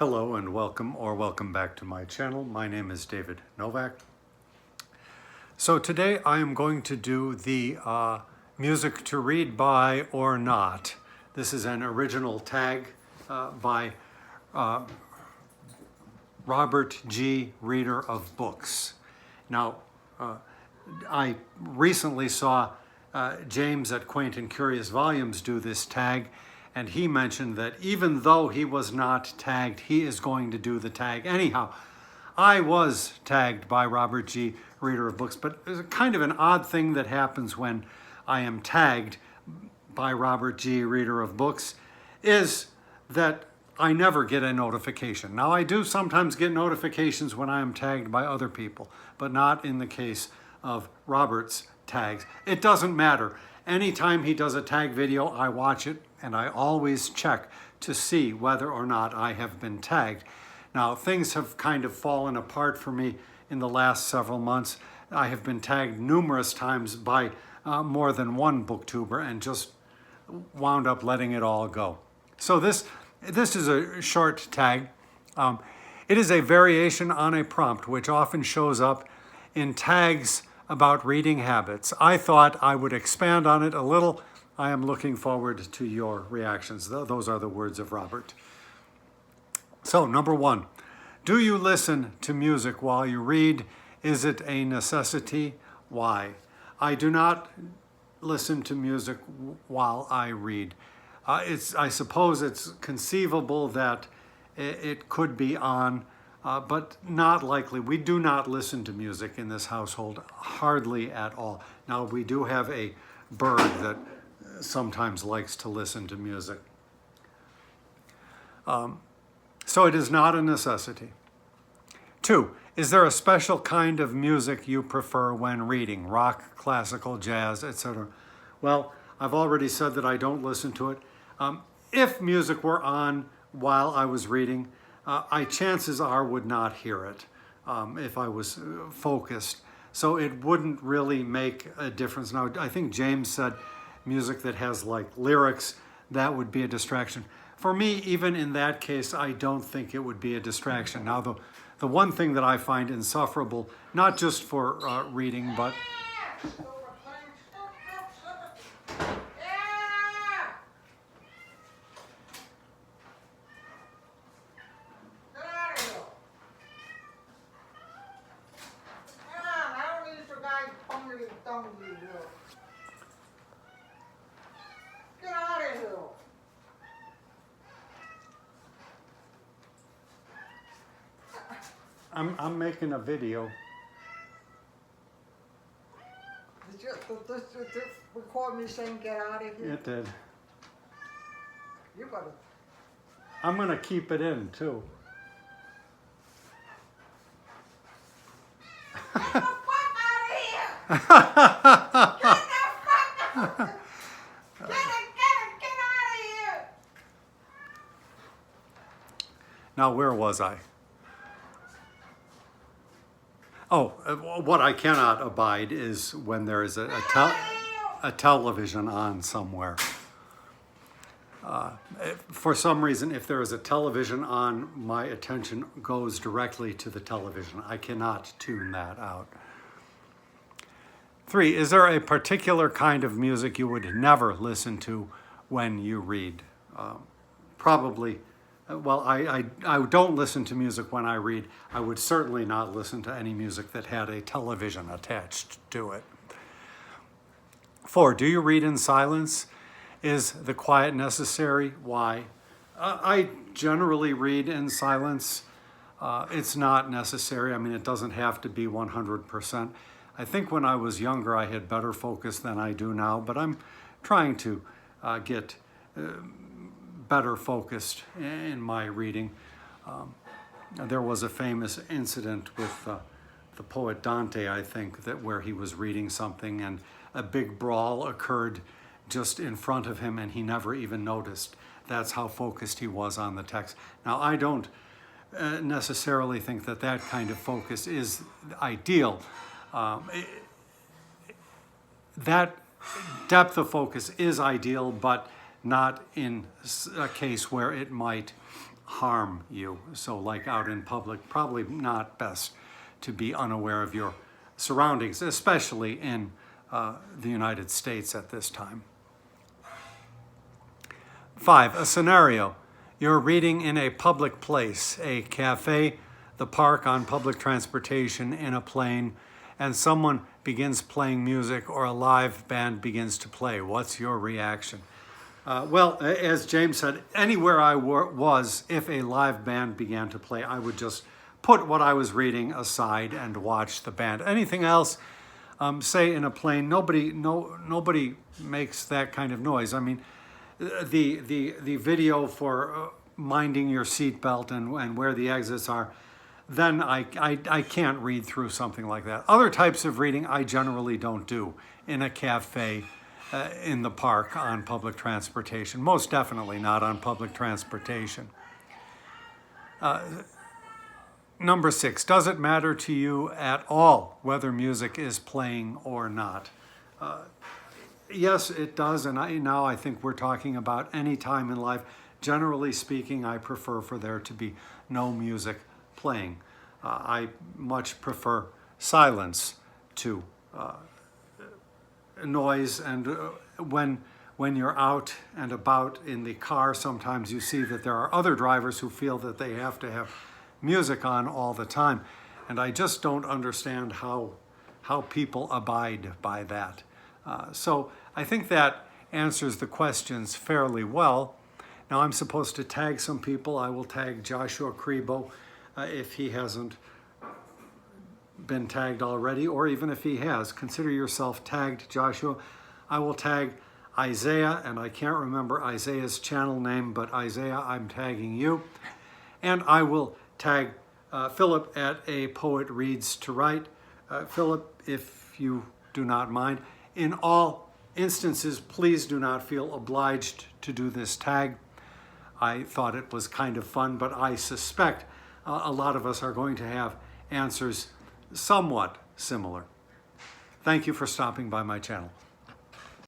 Hello and welcome back to my channel. My name is David Novak. So today I am going to do the music to read by or not. This is an original tag by Robert G. Reader of Books. Now, I recently saw James at Quaint and Curious Volumes do this tag, and he mentioned that even though he was not tagged, he is going to do the tag anyhow. I was tagged by Robert G. Reader of Books, but it's kind of an odd thing that happens when I am tagged by Robert G. Reader of Books is that I never get a notification. Now, I do sometimes get notifications when I am tagged by other people, but not in the case of Robert's tags. It doesn't matter. Anytime he does a tag video, I watch it, and I always check to see whether or not I have been tagged. Now, things have kind of fallen apart for me in the last several months. I have been tagged numerous times by more than one booktuber and just wound up letting it all go. So this is a short tag. It is a variation on a prompt which often shows up in tags about reading habits. I thought I would expand on it a little. I am looking forward to your reactions. Those are the words of Robert. So, number one, do you listen to music while you read? Is it a necessity? Why? I do not listen to music while I read. I suppose it's conceivable that it could be on, but not likely. We do not listen to music in this household, hardly at all. Now, we do have a bird that sometimes likes to listen to music. So it is not a necessity. Two, is there a special kind of music you prefer when reading? Rock, classical, jazz, etc. Well, I've already said that I don't listen to it. If music were on while I was reading, chances are would not hear it if I was focused. So it wouldn't really make a difference. Now, I think James said music that has like lyrics, that would be a distraction. For me, even in that case, I don't think it would be a distraction. Now, the one thing that I find insufferable, not just for reading, but I'm making a video. Did this record me saying get out of here? It did. You better. I'm going to keep it in, too. Get the fuck out of here! Get the fuck out! Get out of here! Now, where was I? Oh, what I cannot abide is when there is a television on somewhere. For some reason, if there is a television on, my attention goes directly to the television. I cannot tune that out. Three, is there a particular kind of music you would never listen to when you read? Probably. Well, I don't listen to music when I read. I would certainly not listen to any music that had a television attached to it. Four, do you read in silence? Is the quiet necessary? Why? I generally read in silence. It's not necessary. I mean, it doesn't have to be 100%. I think when I was younger, I had better focus than I do now, but I'm trying to get better focused in my reading. There was a famous incident with the poet Dante, I think, where he was reading something and a big brawl occurred just in front of him and he never even noticed. That's how focused he was on the text. Now, I don't necessarily think that that kind of focus is ideal. That depth of focus is ideal, but not in a case where it might harm you. So like out in public, probably not best to be unaware of your surroundings, especially in the United States at this time. 5, a scenario. You're reading in a public place, a cafe, the park, on public transportation, in a plane, and someone begins playing music or a live band begins to play. What's your reaction? Well, as James said, anywhere I was, if a live band began to play, I would just put what I was reading aside and watch the band. Anything else, say in a plane, nobody makes that kind of noise. I mean, the video for minding your seatbelt and where the exits are, then I can't read through something like that. Other types of reading I generally don't do in a cafe, in the park, on public transportation. Most definitely not on public transportation. Number 6, does it matter to you at all whether music is playing or not? Yes, it does, and now I think we're talking about any time in life. Generally speaking, I prefer for there to be no music playing. I much prefer silence to noise, and when you're out and about in the car, sometimes you see that there are other drivers who feel that they have to have music on all the time, and I just don't understand how people abide by that. So I think that answers the questions fairly well. Now I'm supposed to tag some people. I will tag Joshua Crebo if he hasn't been tagged already, or even if he has. Consider yourself tagged, Joshua. I will tag Isaiah, and I can't remember Isaiah's channel name, but Isaiah, I'm tagging you. And I will tag Philip at A Poet Reads to Write. Philip, if you do not mind. In all instances, please do not feel obliged to do this tag. I thought it was kind of fun, but I suspect a lot of us are going to have answers somewhat similar. Thank you for stopping by my channel.